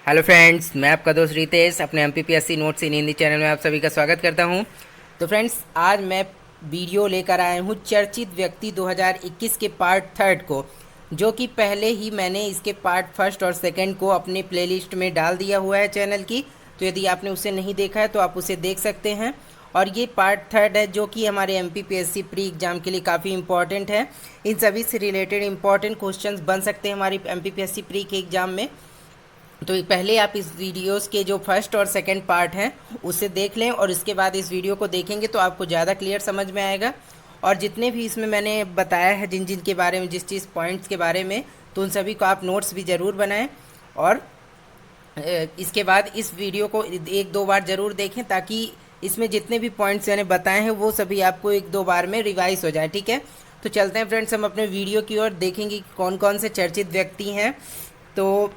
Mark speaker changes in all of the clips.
Speaker 1: Hello friends, मैं आपका दोस्त रितेश अपने एमपीपीएससी नोट्स इन हिंदी चैनल में आप सभी का स्वागत करता हूं। तो फ्रेंड्स, आज मैं वीडियो लेकर आया हूं चर्चित व्यक्ति 2021 के पार्ट थर्ड को, जो कि पहले ही मैंने इसके पार्ट फर्स्ट और सेकंड को अपने प्लेलिस्ट में डाल दिया हुआ है चैनल की। तो यदि आपने उसे नहीं देखा है तो आप उसे देख सकते हैं। और ये पार्ट थर्ड है जो कि हमारे एमपीपीएससी प्री एग्ज़ाम के लिए काफ़ी इंपॉर्टेंट है। इन सभी से रिलेटेड इंपॉर्टेंट क्वेश्चंस बन सकते हैं हमारी एमपीपीएससी प्री के एग्ज़ाम में। तो पहले आप इस वीडियोस के जो फर्स्ट और सेकंड पार्ट हैं उसे देख लें, और इसके बाद इस वीडियो को देखेंगे तो आपको ज़्यादा क्लियर समझ में आएगा। और जितने भी इसमें मैंने बताया है जिन जिन के बारे में, जिस चीज़ पॉइंट्स के बारे में, तो उन सभी को आप नोट्स भी ज़रूर बनाएं। और इसके बाद इस वीडियो को एक दो बार ज़रूर देखें, ताकि इसमें जितने भी पॉइंट्स मैंने बताए हैं वो सभी आपको एक दो बार में रिवाइज हो जाए। ठीक है, तो चलते हैं फ्रेंड्स हम अपने वीडियो की ओर, देखेंगे कौन कौन से चर्चित व्यक्ति हैं। तो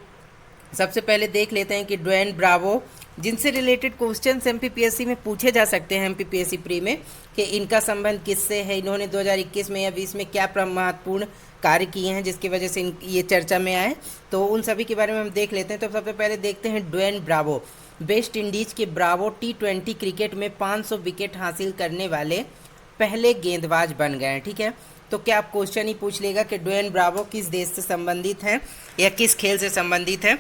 Speaker 1: सबसे पहले देख लेते हैं कि ड्वेन ब्रावो, जिनसे रिलेटेड क्वेश्चंस एमपीपीएससी में पूछे जा सकते हैं एमपीपीएससी प्री में, कि इनका संबंध किससे है, इन्होंने 2021 में या 20 में क्या महत्वपूर्ण कार्य किए हैं जिसकी वजह से ये चर्चा में आए। तो उन सभी के बारे में हम देख लेते हैं। तो सबसे पहले देखते हैं ड्वेन ब्रावो। वेस्ट इंडीज़ के ब्रावो T20 क्रिकेट में 500 विकेट हासिल करने वाले पहले गेंदबाज बन गए हैं। ठीक है, तो क्या आप क्वेश्चन ही पूछ लेगा कि ड्वेन ब्रावो किस देश से संबंधित हैं या किस खेल से संबंधित हैं।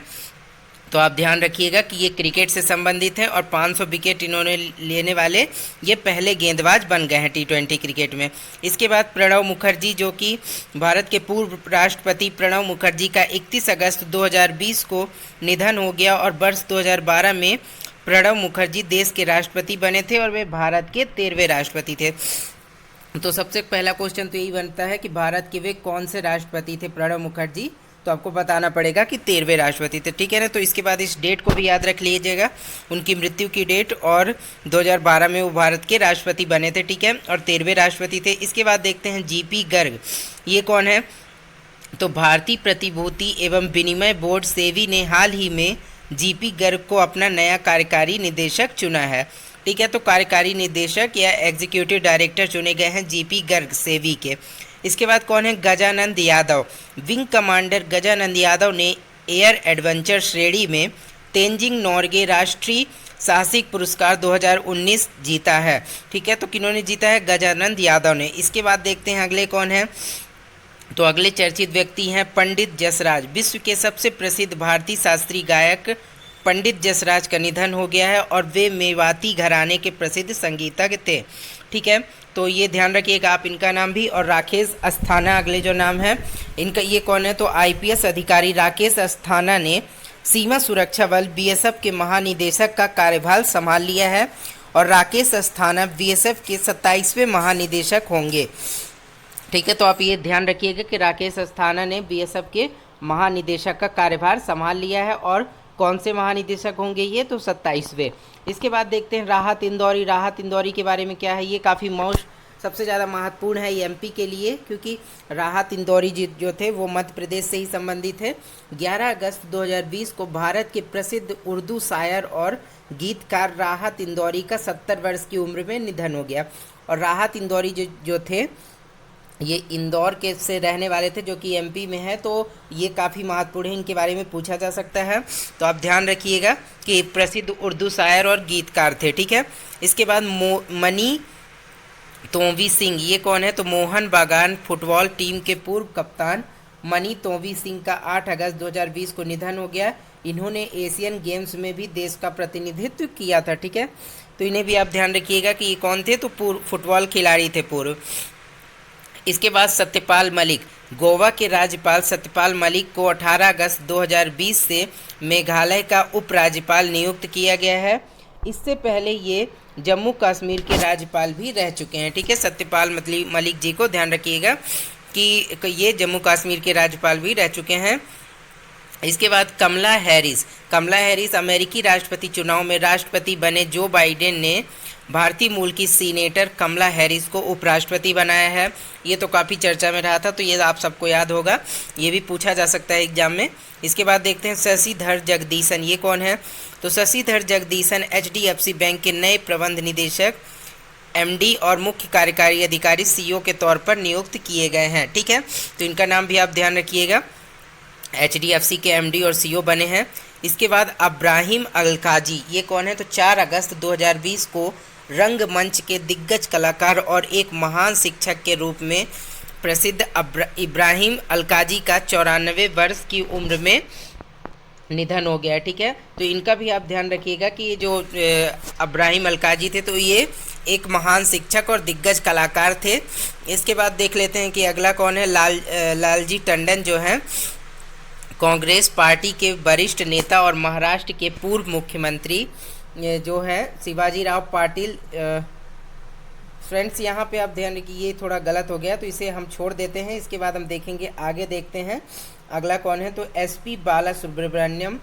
Speaker 1: तो आप ध्यान रखिएगा कि ये क्रिकेट से संबंधित हैं और 500 विकेट इन्होंने लेने वाले ये पहले गेंदबाज बन गए हैं T20 क्रिकेट में। इसके बाद प्रणब मुखर्जी, जो कि भारत के पूर्व राष्ट्रपति प्रणब मुखर्जी का 31 अगस्त 2020 को निधन हो गया, और वर्ष 2012 में प्रणब मुखर्जी देश के राष्ट्रपति बने थे और वे भारत के 13वें राष्ट्रपति थे। तो सबसे पहला क्वेश्चन तो यही बनता है कि भारत के वे कौन से राष्ट्रपति थे प्रणब मुखर्जी, तो आपको बताना पड़ेगा कि 13वें राष्ट्रपति थे। ठीक है ना, तो इसके बाद इस डेट को भी याद रख लीजिएगा, उनकी मृत्यु की डेट, और 2012 में वो भारत के राष्ट्रपति बने थे। ठीक है, और 13वें राष्ट्रपति थे। इसके बाद देखते हैं जीपी गर्ग, ये कौन है। तो भारतीय प्रतिभूति एवं विनिमय बोर्ड सेबी ने हाल ही में जीपी गर्ग को अपना नया कार्यकारी निदेशक चुना है। ठीक है, तो कार्यकारी निदेशक या एग्जीक्यूटिव डायरेक्टर चुने गए हैं जीपी गर्ग सेबी के। इसके बाद कौन है, गजानंद यादव। विंग कमांडर गजानंद यादव ने एयर एडवेंचर श्रेणी में तेंजिंग नोर्गे राष्ट्रीय साहसिक पुरस्कार 2019 जीता है। ठीक है, तो किन्होंने जीता है, गजानंद यादव ने। इसके बाद देखते हैं अगले कौन है। तो अगले चर्चित व्यक्ति हैं पंडित जसराज। विश्व के सबसे प्रसिद्ध भारतीय शास्त्रीय गायक पंडित जसराज का निधन हो गया है, और वे मेवाती घराने के प्रसिद्ध संगीतज्ञ थे। ठीक है, तो ये ध्यान रखिएगा आप इनका नाम भी। और राकेश अस्थाना अगले जो नाम है इनका, ये कौन है, तो आईपीएस अधिकारी राकेश अस्थाना ने सीमा सुरक्षा बल बीएसएफ के महानिदेशक का कार्यभार संभाल लिया है, और राकेश अस्थाना बीएसएफ के 27वें महानिदेशक होंगे। ठीक है, तो आप ये ध्यान रखिएगा कि राकेश अस्थाना ने बीएसएफ के महानिदेशक का कार्यभार संभाल लिया है, और कौन से महानिदेशक होंगे ये, तो 27वें। इसके बाद देखते हैं राहत इंदौरी। राहत इंदौरी के बारे में क्या है, ये काफ़ी सबसे ज़्यादा महत्वपूर्ण है ये एमपी के लिए, क्योंकि राहत इंदौरी जी जो थे वो मध्य प्रदेश से ही संबंधित है। 11 अगस्त 2020 को भारत के प्रसिद्ध उर्दू शायर और गीतकार राहत इंदौरी का 70 वर्ष की उम्र में निधन हो गया। और राहत इंदौरी जो थे ये इंदौर के से रहने वाले थे, जो कि एमपी में है। तो ये काफ़ी महत्वपूर्ण है, इनके बारे में पूछा जा सकता है। तो आप ध्यान रखिएगा कि प्रसिद्ध उर्दू शायर और गीतकार थे। ठीक है, इसके बाद मनी तोवी सिंह, ये कौन है, तो मोहन बागान फुटबॉल टीम के पूर्व कप्तान मनी तोवी सिंह का 8 अगस्त 2020 को निधन हो गया। इन्होंने एशियन गेम्स में भी देश का प्रतिनिधित्व किया था। ठीक है, तो इन्हें भी आप ध्यान रखिएगा कि ये कौन थे, तो पूर्व फुटबॉल खिलाड़ी थे पूर्व। इसके बाद सत्यपाल मलिक, गोवा के राज्यपाल सत्यपाल मलिक को 18 अगस्त 2020 से मेघालय का उपराज्यपाल नियुक्त किया गया है। इससे पहले ये जम्मू कश्मीर के राज्यपाल भी रह चुके हैं। ठीक है, सत्यपाल मलिक जी को ध्यान रखिएगा कि ये जम्मू कश्मीर के राज्यपाल भी रह चुके हैं। इसके बाद कमला हैरिस अमेरिकी राष्ट्रपति चुनाव में राष्ट्रपति बने जो बाइडेन ने भारतीय मूल की सीनेटर कमला हैरिस को उपराष्ट्रपति बनाया है। ये तो काफ़ी चर्चा में रहा था, तो ये आप सबको याद होगा, ये भी पूछा जा सकता है एग्जाम में। इसके बाद देखते हैं शशिधर जगदीशन, ये कौन है, तो शशिधर जगदीशन एचडीएफसी बैंक के नए प्रबंध निदेशक एमडी और मुख्य कार्यकारी अधिकारी सीईओ के तौर पर नियुक्त किए गए हैं। ठीक है, तो इनका नाम भी आप ध्यान रखिएगा। HDFC के MD और CEO बने हैं। इसके बाद अब्राहिम अलकाजी, ये कौन है? तो 4 अगस्त 2020 को रंगमंच के दिग्गज कलाकार और एक महान शिक्षक के रूप में प्रसिद्ध इब्राहिम अलकाजी का 94 वर्ष की उम्र में निधन हो गया। ठीक है, तो इनका भी आप ध्यान रखिएगा कि ये जो अब्राहिम अलकाजी थे तो ये एक महान शिक्षक और दिग्गज कलाकार थे। इसके बाद देख लेते हैं कि अगला कौन है। लालजी टंडन जो हैं कांग्रेस पार्टी के वरिष्ठ नेता और महाराष्ट्र के पूर्व मुख्यमंत्री जो है शिवाजी राव पाटिल। फ्रेंड्स यहाँ पे आप ध्यान रखिए, ये थोड़ा गलत हो गया तो इसे हम छोड़ देते हैं। इसके बाद हम देखेंगे, आगे देखते हैं अगला कौन है। तो SP बाला सुब्रमण्यम,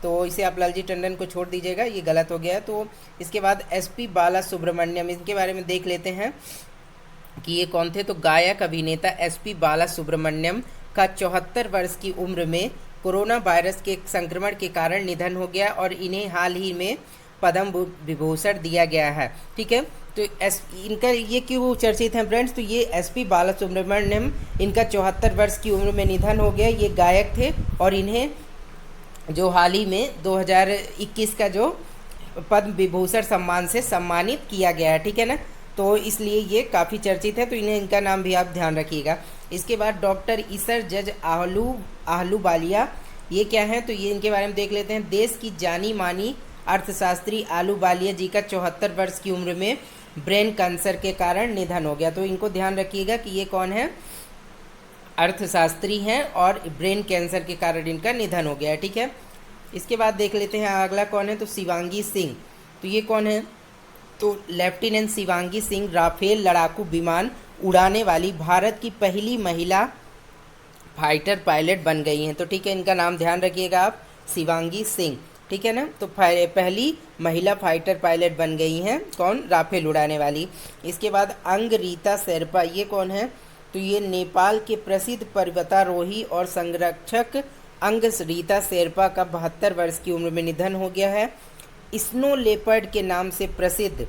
Speaker 1: तो इसे आप लालजी टंडन को छोड़ दीजिएगा, ये गलत हो गया है। तो इसके बाद SP बाला सुब्रमण्यम, इनके बारे में देख लेते हैं कि ये कौन थे। तो गायक अभिनेता SP बाला सुब्रमण्यम का 74 वर्ष की उम्र में कोरोना वायरस के संक्रमण के कारण निधन हो गया और इन्हें हाल ही में पद्म विभूषण दिया गया है। ठीक है, तो इनका ये क्यों चर्चित हैं फ्रेंड्स? तो ये SP बाला सुब्रमण्यम, इनका 74 वर्ष की उम्र में निधन हो गया। ये गायक थे और इन्हें जो हाल ही में 2021 का जो पद्म विभूषण सम्मान से सम्मानित किया गया है। ठीक है ना, तो इसलिए ये काफ़ी चर्चित है, तो इन्हें इनका नाम भी आप ध्यान रखिएगा। इसके बाद डॉक्टर ईसर जज आहलूवालिया, ये क्या है? तो ये इनके बारे में देख लेते हैं। देश की जानी मानी अर्थशास्त्री आहलूवालिया जी का 74 वर्ष की उम्र में ब्रेन कैंसर के कारण निधन हो गया। तो इनको ध्यान रखिएगा कि ये कौन है? अर्थशास्त्री हैं और ब्रेन कैंसर के कारण इनका निधन हो गया है। ठीक है, इसके बाद देख लेते हैं अगला कौन है। तो शिवांगी सिंह, तो ये कौन है? तो लेफ्टिनेंट शिवांगी सिंह राफेल लड़ाकू विमान उड़ाने वाली भारत की पहली महिला फाइटर पायलट बन गई हैं। तो ठीक है, इनका नाम ध्यान रखिएगा आप, शिवांगी सिंह। ठीक है ना, तो पहली महिला फाइटर पायलट बन गई हैं, कौन? राफेल उड़ाने वाली। इसके बाद अंगरीता शेरपा, ये कौन है? तो ये नेपाल के प्रसिद्ध पर्वतारोही और संरक्षक अंगरीता शेरपा का 72 वर्ष की उम्र में निधन हो गया है। स्नो लेपर्ड के नाम से प्रसिद्ध,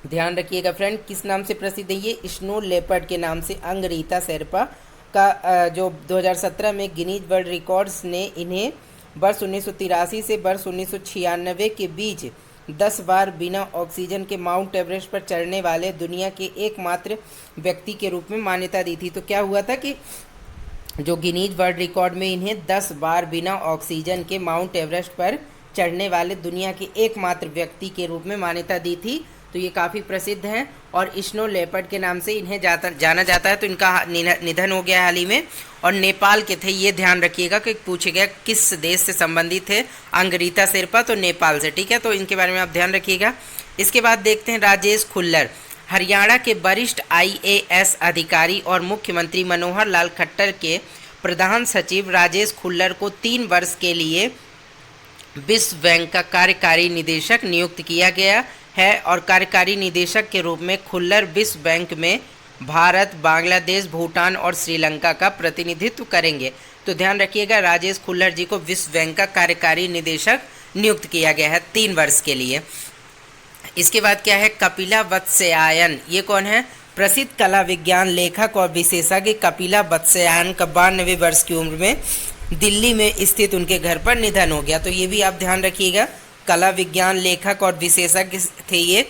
Speaker 1: ध्यान रखिएगा फ्रेंड, किस नाम से प्रसिद्ध है? ये स्नो लेपर्ड के नाम से अंगरीता शेरपा का जो 2017 में गिनीज वर्ल्ड रिकॉर्ड्स ने इन्हें वर्ष 1983 से वर्ष 1996 के बीच 10 बार बिना ऑक्सीजन के माउंट एवरेस्ट पर चढ़ने वाले दुनिया के एकमात्र व्यक्ति के रूप में मान्यता दी थी। तो क्या हुआ था कि जो गिनीज वर्ल्ड रिकॉर्ड में इन्हें 10 बार बिना ऑक्सीजन के माउंट एवरेस्ट पर चढ़ने वाले दुनिया के एकमात्र व्यक्ति के रूप में मान्यता दी थी। तो ये काफ़ी प्रसिद्ध हैं और स्नो लेपर्ड के नाम से इन्हें जाना जाता है। तो इनका निधन हो गया हाल ही में और नेपाल के थे। ये ध्यान रखिएगा कि पूछे गया किस देश से संबंधित थे अंगरीता शेरपा, तो नेपाल से। ठीक है, तो इनके बारे में आप ध्यान रखिएगा। इसके बाद देखते हैं राजेश खुल्लर, हरियाणा के वरिष्ठ IAS अधिकारी और मुख्यमंत्री मनोहर लाल खट्टर के प्रधान सचिव राजेश खुल्लर को 3 वर्ष के लिए विश्व बैंक का कार्यकारी निदेशक नियुक्त किया गया है और कार्यकारी निदेशक के रूप में खुल्लर विश्व बैंक में भारत, बांग्लादेश, भूटान और श्रीलंका का प्रतिनिधित्व करेंगे। तो ध्यान रखिएगा, राजेश खुल्लर जी को विश्व बैंक का कार्यकारी निदेशक नियुक्त किया गया है 3 वर्ष के लिए। इसके बाद क्या है? कपिला वत्स्यायन, ये कौन है? प्रसिद्ध कला विज्ञान लेखक और विशेषज्ञ कपिला वत्स्यायन का 92 वर्ष की उम्र में दिल्ली में स्थित उनके घर पर निधन हो गया। तो ये भी आप ध्यान रखिएगा, कला विज्ञान लेखक और विशेषज्ञ थे ये।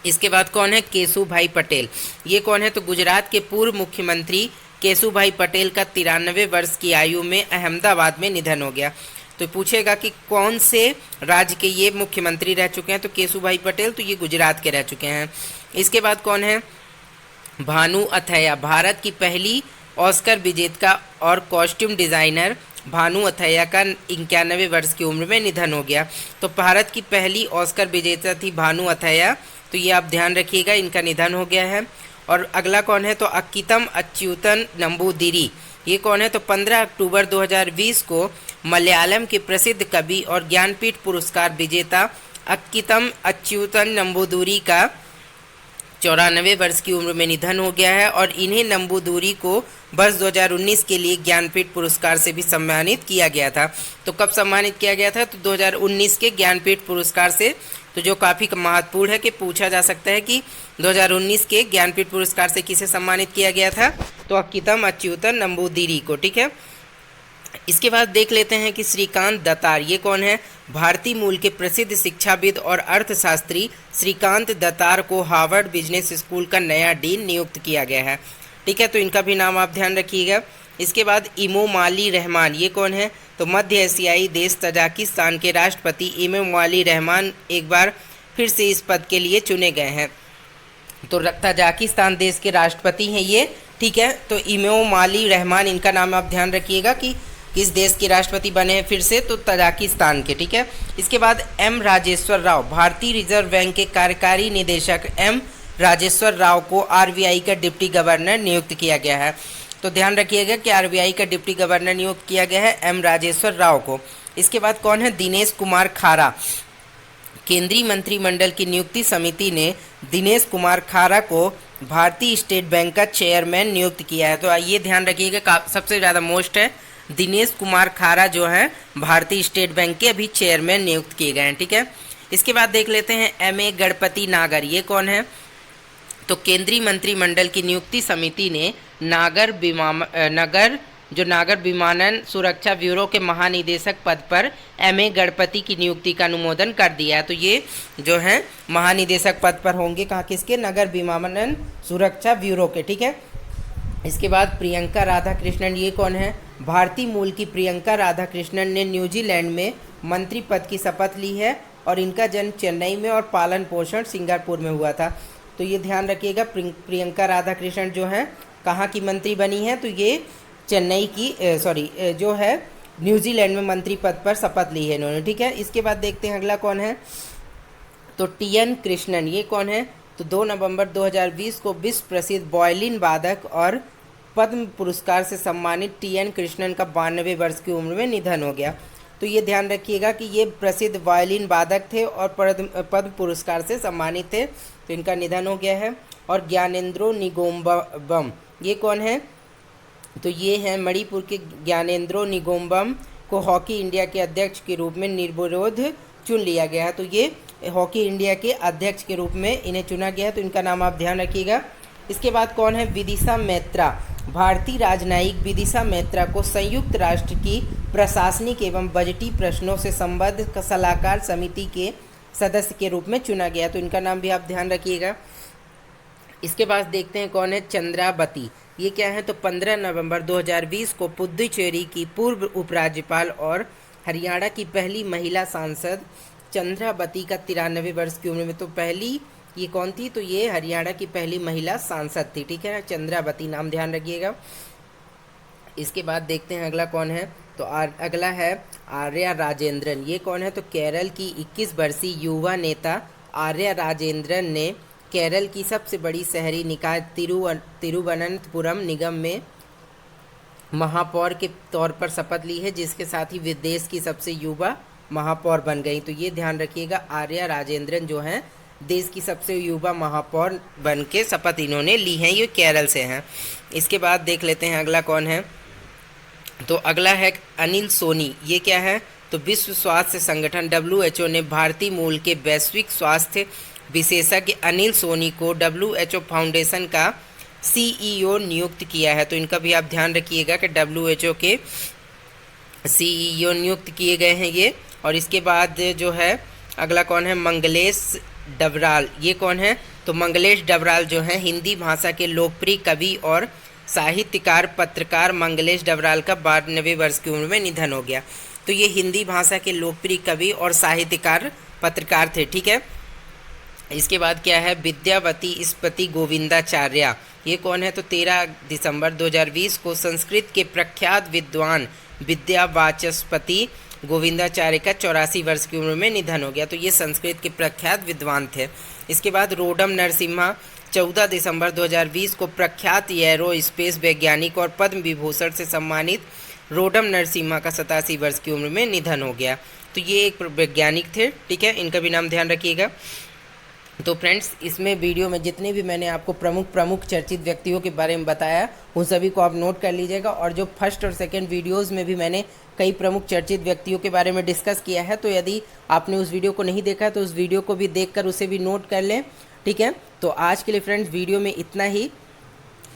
Speaker 1: इसके बाद कौन है? केशुभाई पटेल, ये कौन है? तो गुजरात के पूर्व मुख्यमंत्री केशुभाई पटेल का 93 वर्ष की आयु में अहमदाबाद में निधन हो गया। तो पूछेगा कि कौन से राज्य के ये मुख्यमंत्री रह चुके हैं? तो केशुभाई पटेल, तो ये गुजरात के रह चुके हैं। इसके बाद कौन है? भानु अथैया, भारत की पहली ऑस्कर विजेता और कॉस्ट्यूम डिज़ाइनर भानु अथैया का 91 वर्ष की उम्र में निधन हो गया। तो भारत की पहली ऑस्कर विजेता थी भानु अथैया, तो ये आप ध्यान रखिएगा, इनका निधन हो गया है। और अगला कौन है? तो अक्कीतम अच्युतन नंबूदिरी, ये कौन है? तो 15 अक्टूबर 2020 को मलयालम के प्रसिद्ध कवि और ज्ञानपीठ पुरस्कार विजेता अक्कीतम अच्युतन नंबूदिरी का 94 वर्ष की उम्र में निधन हो गया है और इन्हें नंबूदिरी को वर्ष 2019 के लिए ज्ञानपीठ पुरस्कार से भी सम्मानित किया गया था। तो कब सम्मानित किया गया था? तो 2019 के ज्ञानपीठ पुरस्कार से, तो जो काफ़ी महत्वपूर्ण है कि पूछा जा सकता है कि 2019 के ज्ञानपीठ पुरस्कार से किसे सम्मानित किया गया था? तो अक्कीतम अच्युतन नंबूदिरी को। ठीक है, इसके बाद देख लेते हैं कि श्रीकांत दत्तार ये कौन है। भारतीय मूल के प्रसिद्ध शिक्षाविद और अर्थशास्त्री श्रीकांत दत्तार को हार्वर्ड बिजनेस स्कूल का नया डीन नियुक्त किया गया है। ठीक है, तो इनका भी नाम आप ध्यान रखिएगा। इसके बाद इमोमाली रहमान ये कौन है। तो मध्य एशियाई देश तजाकिस्तान के राष्ट्रपति इमोमाली रहमान एक बार फिर से इस पद के लिए चुने गए हैं। तो तजाकिस्तान देश के राष्ट्रपति हैं ये। ठीक है, तो इमोमाली रहमान इनका नाम आप ध्यान रखिएगा कि किस देश के राष्ट्रपति बने हैं फिर से, तो तजाकिस्तान के। ठीक है, इसके बाद एम राजेश्वर राव भारतीय रिजर्व बैंक के कार्यकारी निदेशक एम राजेश्वर राव को आरबीआई का डिप्टी गवर्नर नियुक्त किया गया है। तो ध्यान रखिएगा कि आरबीआई का डिप्टी गवर्नर नियुक्त किया गया है एम राजेश्वर राव को। इसके बाद कौन है, दिनेश कुमार खारा। केंद्रीय मंत्रिमंडल की नियुक्ति समिति ने दिनेश कुमार खारा को भारतीय स्टेट बैंक का चेयरमैन नियुक्त किया है। तो ये ध्यान रखिएगा, सबसे ज़्यादा मोस्ट है दिनेश कुमार खारा जो है भारतीय स्टेट बैंक के अभी चेयरमैन नियुक्त किए गए हैं। ठीक है, इसके बाद देख लेते हैं एम.ए. गणपति नागर ये कौन है। तो केंद्रीय मंत्रिमंडल की नियुक्ति समिति ने नागर विमानन सुरक्षा ब्यूरो के महानिदेशक पद पर एम.ए. गणपति की नियुक्ति का अनुमोदन कर दिया है। तो ये जो है महानिदेशक पद पर होंगे कहाँ किसके, नगर विमानन सुरक्षा ब्यूरो के। ठीक है, इसके बाद प्रियंका राधाकृष्णन ये कौन है। भारतीय मूल की प्रियंका राधाकृष्णन ने न्यूजीलैंड में मंत्री पद की शपथ ली है और इनका जन्म चेन्नई में और पालन पोषण सिंगापुर में हुआ था। तो ये ध्यान रखिएगा, प्रियंका राधाकृष्णन जो है कहाँ की मंत्री बनी है, तो ये चेन्नई की जो है न्यूजीलैंड में मंत्री पद पर शपथ ली है इन्होंने। ठीक है, इसके बाद देखते हैं अगला कौन है। तो टी.एन. कृष्णन ये कौन है। तो 2 नवंबर 2020 को विश्व प्रसिद्ध वायलिन वादक और पद्म पुरस्कार से सम्मानित टी.एन. कृष्णन का 92 वर्ष की उम्र में निधन हो गया। तो ये ध्यान रखिएगा कि ये प्रसिद्ध वायलिन वादक थे और पद्म पुरस्कार से सम्मानित थे, तो इनका निधन हो गया है। और ज्ञानेंद्रो निगोम्बम ये कौन है। तो ये हैं मणिपुर के ज्ञानेंद्रो निगोम्बम को हॉकी इंडिया के अध्यक्ष के रूप में निर्विरोध चुन लिया गया है। तो ये हॉकी इंडिया के अध्यक्ष के रूप में इन्हें चुना गया है, तो इनका नाम आप ध्यान रखिएगा। इसके बाद कौन है, विदिशा मैत्रा। भारतीय राजनयिक विदिशा मैत्रा को संयुक्त राष्ट्र की प्रशासनिक एवं बजटीय प्रश्नों से संबद्ध सलाहकार समिति के सदस्य के रूप में चुना गया, तो इनका नाम भी आप ध्यान रखिएगा। इसके बाद देखते हैं कौन है, चंद्रावती ये क्या है। तो 15 नवंबर 2020 को पुदुचेरी की पूर्व उपराज्यपाल और हरियाणा की पहली महिला सांसद चंद्रावती का 93 वर्ष की उम्र में, तो पहली ये कौन थी, तो ये हरियाणा की पहली महिला सांसद थी। ठीक है, चंद्रावती नाम ध्यान रखिएगा। इसके बाद देखते हैं अगला कौन है। तो अगला है आर्या राजेंद्रन ये कौन है। तो केरल की 21 वर्षीय युवा नेता आर्या राजेंद्रन ने केरल की सबसे बड़ी शहरी निकाय तिरुवनंतपुरम निगम में महापौर के तौर पर शपथ ली है, जिसके साथ ही विदेश की सबसे युवा महापौर बन गई। तो ये ध्यान रखिएगा, आर्या राजेंद्रन जो हैं देश की सबसे युवा महापौर बन के शपथ इन्होंने ली है, ये केरल से हैं। इसके बाद देख लेते हैं अगला कौन है। तो अगला है अनिल सोनी ये क्या है। तो विश्व स्वास्थ्य संगठन WHO ने भारतीय मूल के वैश्विक स्वास्थ्य विशेषज्ञ अनिल सोनी को WHO फाउंडेशन का CEO नियुक्त किया है। तो इनका भी आप ध्यान रखिएगा कि WHO के CEO नियुक्त किए गए हैं ये। और इसके बाद जो है अगला कौन है, मंगलेश डबराल ये कौन है। तो मंगलेश डबराल जो है हिंदी भाषा के लोकप्रिय कवि और साहित्यकार पत्रकार मंगलेश डबराल का 92 वर्ष की उम्र में निधन हो गया। तो ये हिंदी भाषा के लोकप्रिय कवि और साहित्यकार पत्रकार थे। ठीक है, इसके बाद क्या है, विद्यावती स्पति गोविंदाचार्य ये कौन है। तो 13 दिसंबर 2020 को संस्कृत के प्रख्यात विद्वान विद्यावाचस्पति गोविंदाचार्य का 84 वर्ष की उम्र में निधन हो गया। तो ये संस्कृत के प्रख्यात विद्वान थे। इसके बाद रोडम नरसिम्हा 14 दिसंबर 2020 को प्रख्यात एरो स्पेस वैज्ञानिक और पद्म विभूषण से सम्मानित रोडम नरसिम्हा का 87 वर्ष की उम्र में निधन हो गया। तो ये एक वैज्ञानिक थे। ठीक है, इनका भी नाम ध्यान रखिएगा। तो फ्रेंड्स, इसमें वीडियो में जितने भी मैंने आपको प्रमुख चर्चित व्यक्तियों के बारे में बताया उन सभी को आप नोट कर लीजिएगा। और जो फर्स्ट और सेकंड वीडियोस में भी मैंने कई प्रमुख चर्चित व्यक्तियों के बारे में डिस्कस किया है, तो यदि आपने उस वीडियो को नहीं देखा तो उस वीडियो को भी देखकर उसे भी नोट कर लें। ठीक है, तो आज के लिए फ्रेंड्स वीडियो में इतना ही।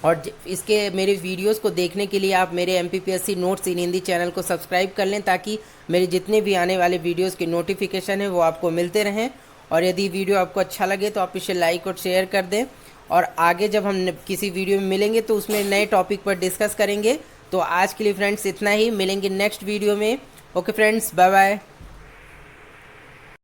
Speaker 1: और इसके मेरे वीडियोस को देखने के लिए आप मेरे MPPSC नोट्स इन हिंदी चैनल को सब्सक्राइब कर लें, ताकि मेरे जितने भी आने वाले वीडियोस के नोटिफिकेशन है वो आपको मिलते रहें। और यदि वीडियो आपको अच्छा लगे तो आप इसे लाइक और शेयर कर दें। और आगे जब हम किसी वीडियो में मिलेंगे तो उसमें नए टॉपिक पर डिस्कस करेंगे। तो आज के लिए फ्रेंड्स इतना ही, मिलेंगे नेक्स्ट वीडियो में। Okay friends, bye bye.